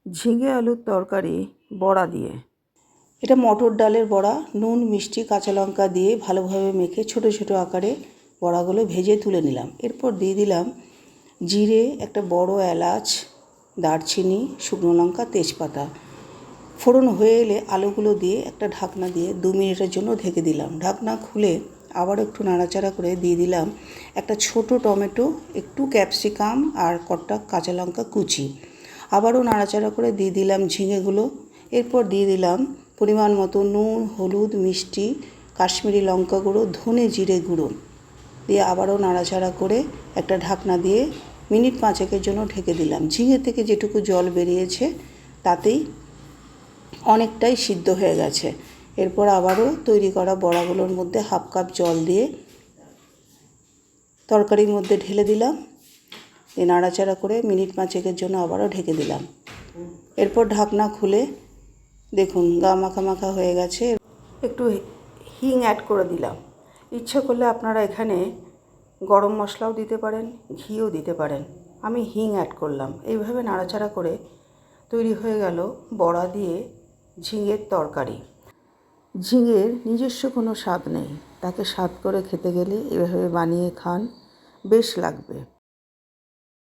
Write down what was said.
ঝিঙে আলুর তরকারি বড়া দিয়ে। এটা মটর ডালের বড়া, নুন মিষ্টি কাঁচা লঙ্কা দিয়ে ভালোভাবে মেখে ছোট ছোট আকারে বড়াগুলো ভেজে তুলে নিলাম। এরপর দিয়ে দিলাম জিরে, একটা বড় এলাচ, দারচিনি, শুকনো লঙ্কা, তেজপাতা। ফোড়ন হয়ে এলে আলুগুলো দিয়ে একটা ঢাকনা দিয়ে 2 মিনিটের জন্য ঢেকে দিলাম। ঢাকনা খুলে আবার একটু নাড়াচাড়া করে দিয়ে দিলাম একটা ছোট টমেটো, একটু ক্যাপসিকাম আর কটা কাঁচা লঙ্কা কুচি। আবারও নাড়াচাড়া করে দিয়ে দিলাম ঝিঙেগুলো। এরপর দিয়ে দিলাম পরিমাণ মতো নুন, হলুদ, মিষ্টি, কাশ্মীরি লঙ্কা গুঁড়ো, ধনে জিরে গুঁড়ো দিয়ে আবারও নাড়াচাড়া করে একটা ঢাকনা দিয়ে মিনিট 5-এর জন্য ঢেকে দিলাম। ঝিঙে থেকে যেটুকু জল বেরিয়েছে তাতেই অনেকটাই সিদ্ধ হয়ে গেছে। এরপর আবারও তৈরি করা বড়াগুলোর মধ্যে হাফ কাপ জল দিয়ে তরকারির মধ্যে ঢেলে দিলাম। এই নাড়াচাড়া করে মিনিট 5-এর জন্য আবারও ঢেকে দিলাম। এরপর ঢাকনা খুলে দেখুন গা মাখা মাখা হয়ে গেছে। একটু হিং অ্যাড করে দিলাম। ইচ্ছা করলে আপনারা এখানে গরম মশলাও দিতে পারেন, ঘিও দিতে পারেন। আমি হিং অ্যাড করলাম। এইভাবে নাড়াচাড়া করে তৈরি হয়ে গেল বড়া দিয়ে ঝিঙের তরকারি। ঝিঙের নিজস্ব কোনো স্বাদ নেই, তাকে স্বাদ করে খেতে গেলে এভাবে বানিয়ে খান, বেশ লাগবে।